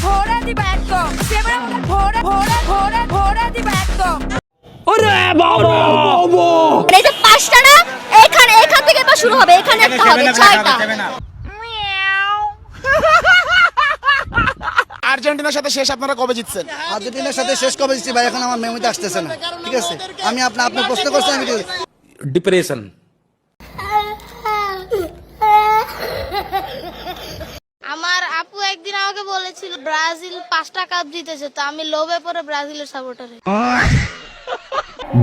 ভরে দিব একদম সেভেন আপ ভরে ভরে ভরে ভরে দিব একদম। ওরে বাবা এই যে পাঁচটা না এখান থেকে বা শুরু হবে, এখানে একটা হবে ছয়টা। আর্জেন্টিনার সাথে শেষ আপনারা কবে জিতছেন? আর্জেন্টিনার সাথে শেষ কবে জিতছি ভাই এখন আমার মেমোরিতে আসতেছে না। ঠিক আছে আমি আপনি প্রশ্ন করছেন আমি ডিপ্রেশন। আমার আপু একদিন আমাকে বলেছিল ব্রাজিল 5টা কাপ জিতেছে, তো আমি লোভে পড়ে ব্রাজিলের সাপোর্টার।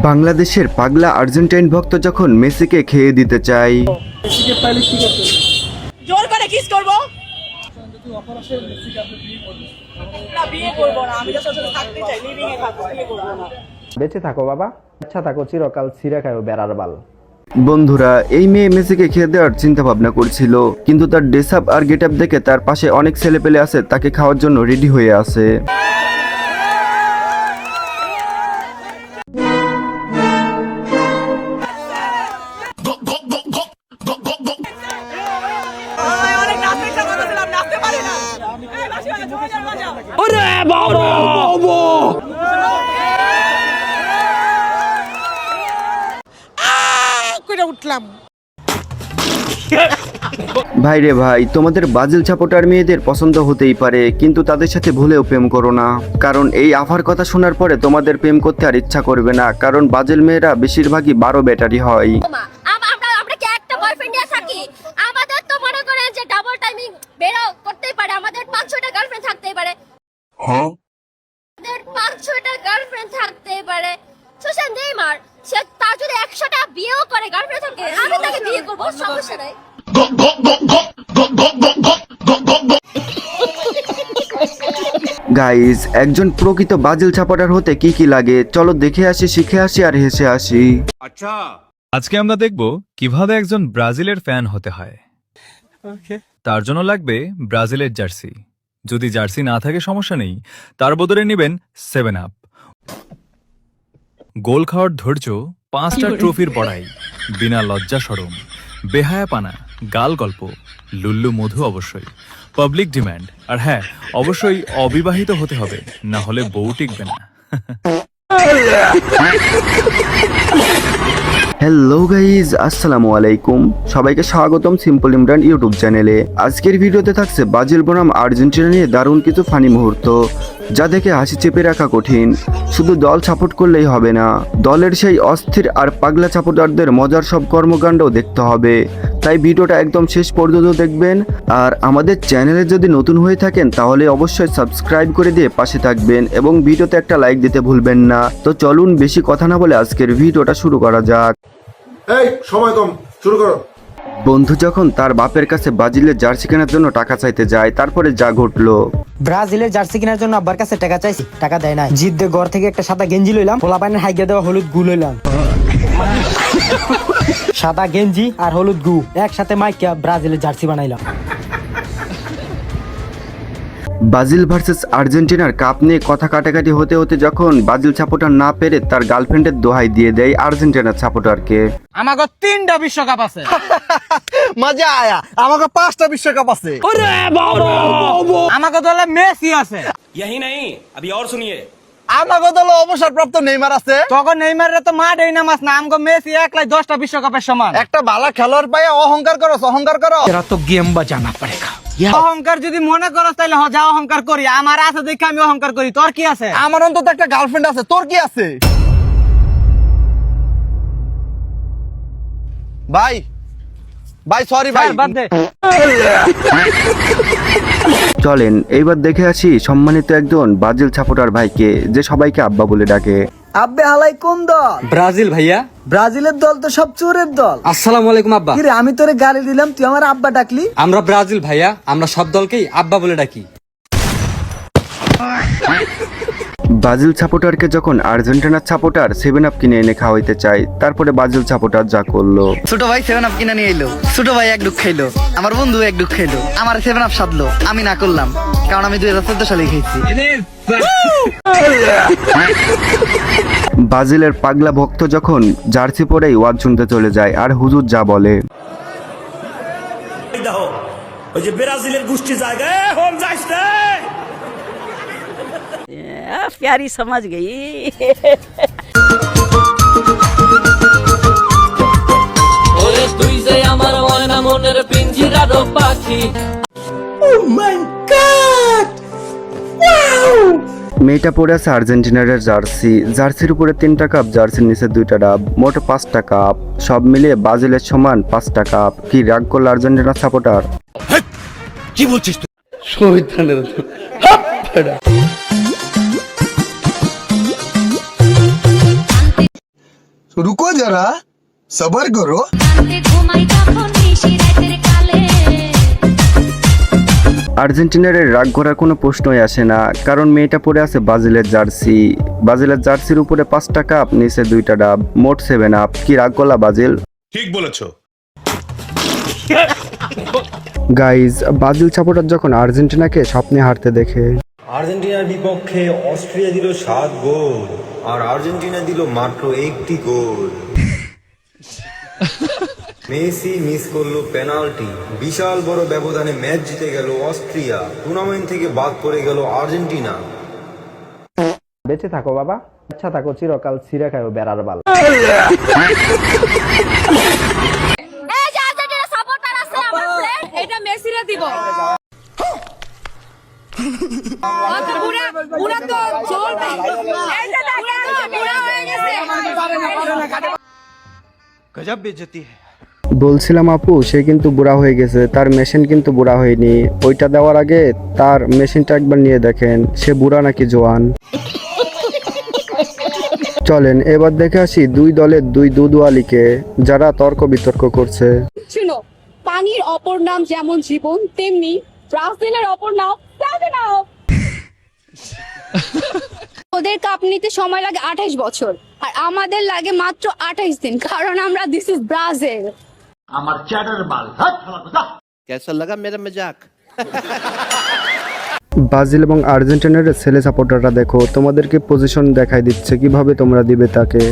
বাংলাদেশের পাগলা আর্জেন্টাইন ভক্ত যখন মেসিকে খেয়ে দিতে চায়, জোর করে কিস করব না, বিয়ে করব না, আমি জাস্ট আসলে থাকতে চাই, লিভিং এ থাকতে, বিয়ে করব না। বেঁচে থাকো বাবা, আচ্ছা থাকো চিরকাল, ছিঁড়ে খাও বেড়ার বাল। বন্ধুরা এই মেয়ে মেসিকে খেয়ে দেওয়ার চিন্তা ভাবনা করছিল, কিন্তু তার ড্রেস আপ আর গেট আপ দেখে তার পাশে অনেক ছেলেপেলে আছে তাকে খাওয়ার জন্য রেডি হয়ে আছে। অনেক নাচতে ইচ্ছা করতেছিলাম, নাচতে পারি না। এই বাসি বাজা জোরে বাজাও। ওরে বাবা কইরা উঠলাম। ভাই রে ভাই, তোমাদের ব্রাজিল সাপোর্টার মেয়েদের পছন্দ হতেই পারে, কিন্তু তাদের সাথে ভুলেও প্রেম করো না, কারণ এই আফার কথা শোনার পরে তোমাদের প্রেম করতে আর ইচ্ছা করবে না, কারণ ব্রাজিল মেয়েরা বেশিরভাগই 12 ব্যাটারি হয়। আমরা কি একটা বয়ফ্রেন্ড নিয়ে থাকি? আমাদের তো মনে করে যে ডাবল টাইমিং বেরো করতেই পারে, আমাদের 5-6টা গার্লফ্রেন্ড থাকতেই পারে। হ্যাঁ আমাদের 5-6টা গার্লফ্রেন্ড থাকতেই পারে। সুশান নেইমার সে তার যদি 100টা বিয়েও করে গার্লফ্রেন্ড থাকে, আমি তাকে বিয়ে করব, সমস্যা নাই। গাইজ, একজন প্রকৃত ব্রাজিল সাপোর্টার হতে কি কি লাগে চলো দেখে আসি, শিখে আসি আর হেসে আসি। আজকে আমরা দেখব কিভাবে একজন ব্রাজিলের ফ্যান হতে হয়। তার জন্য লাগবে ব্রাজিলের জার্সি। যদি জার্সি না থাকে সমস্যা নেই, তার বদলে নেবেন 7 আপ। গোল খাওয়ার ধৈর্য, 5টা ট্রফির বড়াই, বিনা লজ্জা শরম, বেহায়াপানা, গাল গল্প, লুল্লু মধু অবশ্যই, পাবলিক ডিমান্ড, আর হ্যাঁ অবশ্যই অবিবাহিত হতে হবে, না হলে বউ টিকবে না। হ্যালো গাইজ, আসসালামু আলাইকুম, সবাইকে স্বাগতম সিম্পল ইমরান ইউটিউব চ্যানেলে। আজকের ভিডিওতে থাকছে ব্রাজিল বনাম আর্জেন্টিনা নিয়ে দারুণ কিছু ফানি মুহূর্ত, যা দেখে হাসি চেপে রাখা কঠিন। শুধু দল সাপোর্ট করলেই হবে না, দলের সেই অস্থির আর পাগলা সাপোর্টারদের মজার সব কর্মকাণ্ডও দেখতে হবে, তাই ভিডিওটা একদম শেষ পর্যন্ত দেখবেন। আর আমাদের চ্যানেলে যদি নতুন হয়ে থাকেন তাহলে অবশ্যই সাবস্ক্রাইব করে দিয়ে পাশে থাকবেন এবং ভিডিওতে একটা লাইক দিতে ভুলবেন না। তো চলুন বেশি কথা না বলে আজকের ভিডিওটা শুরু করা যাক। এই সময় কম, শুরু করো। বন্ধু যখন তার বাপের কাছে ব্রাজিলের জার্সি কেনার জন্য টাকা চাইতে যায়, তারপরে যা ঘটলো। ব্রাজিলের জার্সি কেনার জন্য আব্বার কাছে টাকা চাইছি, টাকা দেয় নাই। জিদ দিয়ে ঘর থেকে একটা সাদা গেঞ্জি লইলাম, পোলা পানের হাইগা দেওয়া হলুদ গু লইলাম। সাদা গেঞ্জি আর হলুদ গু একসাথে মাইকা ব্রাজিলের জার্সি বানাইলাম। ব্রাজিল ভার্সেস আর্জেন্টিনার কাপ নিয়ে কথা কাটাকাটি হতে হতে যখন ব্রাজিল সাপোর্টার না পেরে তার গার্লফ্রেন্ডের দোহাই দিয়ে দেয় আর্জেন্টিনার সাপোর্টারকে। আমাকে 3টা বিশ্বকাপ আছে। মজা আয়া, আমাকে 5টা বিশ্বকাপ আছে। ওরে বাবা আমাকে দলে মেসি আছে। यही नहीं अभी और सुनिए। আমাকে দলে অবসরপ্রাপ্ত নেইমার আছে। তখন নেইমারের তো মাঠেই নামাজ না, আমগো মেসি একলাই 10টা বিশ্বকাপের সমান। একটা ভালো খেলোয়াড় পায় অহংকার করো, অহংকার করো। এরা তো গেম বাজানা পড়েগা। অহংকার যদি মনে করো তাহলে যা অহংকার করি, আমার আছে দেখে আমি অহংকার করি। তোর কি আছে? আমার অন্তত একটা গার্লফ্রেন্ড আছে, তোর কি আছে? ভাই ভাই সরি ভাই, বাদ দে। চলেন এইবার দেখে আসি সম্মানিত একজন ব্রাজিল সাপোর্টার ভাইকে, যে সবাইকে আব্বা বলে ডাকে। আব্বে হালাই কোন দল? ব্রাজিল ভাইয়া। ব্রাজিলের দল তো সব চোরের দল। আসসালামু আলাইকুম আব্বা। কিরে আমি তোরে গালি দিলাম, তুই আমার আব্বা ডাকলি? আমরা ব্রাজিল ভাইয়া, আমরা সব দলকেই আব্বা বলে ডাকি। ব্রাজিল সাপোর্টারকে যখন আর্জেন্টিনার সাপোর্টার 7 আপ কিনে এনে খাওয়াইতে চায়, তারপরে ব্রাজিল সাপোর্টার যা করলো। ছোট ভাই 7 আপ কিনে নিয়ে এলো, ছোট ভাই এক ডুক খাইলো, আমার বন্ধু এক ডুক খাইলো, আমার 7 আপ সাধলো, আমি না করলাম কারণ আমি 2014 সালে খেয়েছি। ব্রাজিলের পাগলা ভক্ত যখন জার্সি পরেই ওয়াজ শুনতে চলে যায়, আর হুজুর যা বলে। ওই যে ব্রাজিলের গোষ্ঠী জায়গায় হোম যাইছে, प्यारी समझ गई। মেয়েটা পরে আছে আর্জেন্টিনার জার্সি, জার্সির উপরে 3টা কাপ, জার্সির নিচে 2টা ডাব, মোট 5টা কাপ, সব মিলিয়ে ব্রাজিলের সমান 5টা কাপ। কি রাগ করলো আর্জেন্টিনার সাপোর্টার? কি বলছিস তুই? रुको जरा सबर करो। আর্জেন্টিনার রাগ করার কোনো প্রশ্নই আসে না, কারণ মেয়েটা পরে আছে ব্রাজিলের জার্সি, ব্রাজিলের জার্সির উপরে 5টা কাপ, নিচে 2টা ডাব, মোট 7 আপ। কি রাগ করলা ব্রাজিল? ঠিক বলেছো। গাইজ, ব্রাজিল সাপোর্টার যখন আর্জেন্টিনাকে স্বপ্নে হারতে দেখে, আর্জেন্টিনার বিপক্ষে অস্ট্রিয়া দিল 7 গোল আর আর্জেন্টিনা দিল মাত্র 1টি গোল। মেসি মিস করলো পেনাল্টি, বিশাল বড় ব্যবধানে ম্যাচ জিতে গেল অস্ট্রিয়া, টুর্নামেন্ট থেকে বাদ পড়ে গেল আর্জেন্টিনা। বেঁচে থাকো বাবা, আচ্ছা থাকো চিরকাল, ছিঁড়ে খাও বেড়ার বাল। এই যে আর্জেন্টিনা সাপোর্টার আছে আমার ফ্রেন্ড, এটা মেসিরে দিব। আচ্ছা পুরা পুরা তো চলবে, এই যে দেখেন পুরা হয়ে গেছে। গজব বেজতি। বলছিলাম আপু সে কিন্তু বুড়া হয়ে গেছে, তার মেশিন কিন্তু বুড়া হয়নি। ওইটা দেওয়ার আগে তার মেশিনটা একবার নিয়ে দেখেন, সে বুড়া নাকি জোয়ান। চলেন এবার দেখে আসি দুই দলের দুই দুদুয়ালিকে, যারা তর্ক বিতর্ক করছে। শুনো, পানির অপর নাম যেমন জীবন, তেমনি ব্রাজিলের অপর নাম প্লাটিনাম। ওদের কাপ নিতে সময় লাগে 28 বছর আর আমাদের লাগে মাত্র 28 দিন, কারণ আমরা দিস ইজ ব্রাজিল। আমার চ্যাটার বাল হাত খালা कैसा लगा मेरा मजाक? ব্রাজিল এবং আর্জেন্টিনার ছেলে সাপোর্টাররা দেখো, তোমাদেরকে পজিশন দেখাই দিচ্ছে, কিভাবে তোমরা দিবে তাকে।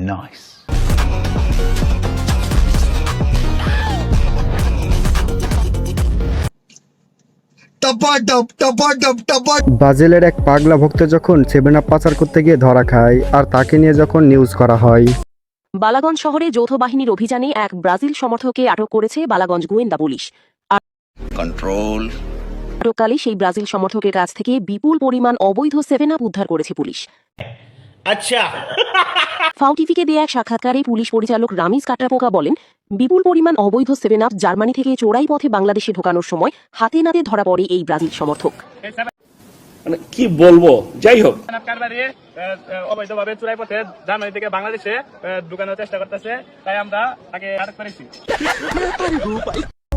নাইস। ব্রাজিলের এক পাগলা ভক্ত যখন 7 আপ পাচার করতে গিয়ে ধরা খায়, আর তাকে নিয়ে যখন নিউজ করা হয়। বালাগঞ্জ শহরে যৌথ বাহিনীর অভিযানে এক ব্রাজিল সমর্থককে আটক করেছে বালাগঞ্জ গোয়েন্দা পুলিশ। কন্ট্রোল। আটককালে সেই ব্রাজিল সমর্থকের কাছ থেকে বিপুল পরিমাণ অবৈধ 7 আপ উদ্ধার করেছে পুলিশ। আচ্ছা। ফাও টিভিকে দেয়া এক সাক্ষাৎকারে পুলিশ পরিচালক রামিজ কাটাপোকা বলেন, বিপুল পরিমাণ অবৈধ 7 আপ জার্মানি থেকে চোরাই পথে বাংলাদেশে ঢোকানোর সময় হাতে নাতে ধরা পড়ে এই ব্রাজিল সমর্থক। মানে কি বলবো, যাই হোক। অবৈধভাবে চোরাই পথে জার্মানি থেকে বাংলাদেশে ঢুকানোর চেষ্টা করতেছে, তাই আমরা তাকে আটক করেছি।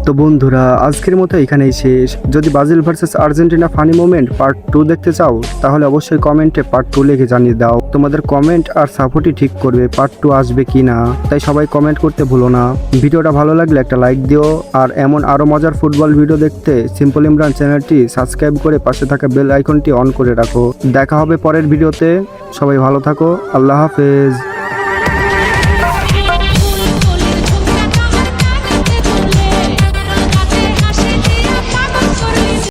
তো বন্ধুরা, আজকের মতো এখানেই শেষ। যদি Brazil versus Argentina funny moment part 2 দেখতে চাও, তাহলে অবশ্যই কমেন্টে পার্ট 2 লিখে জানিয়ে দাও। তোমাদের কমেন্ট আর সাপোর্টই ঠিক করবে পার্ট 2 আসবে কি না, তাই সবাই কমেন্ট করতে ভুলো না। ভিডিওটা ভালো লাগলে একটা লাইক দিও, আর এমন আরো মজার ফুটবল ভিডিও দেখতে সিম্পল ইমরান চ্যানেলটি সাবস্ক্রাইব করে পাশে থাকা বেল আইকনটি অন করে রাখো। দেখা হবে পরের ভিডিওতে, সবাই ভালো থাকো, আল্লাহ হাফেজ।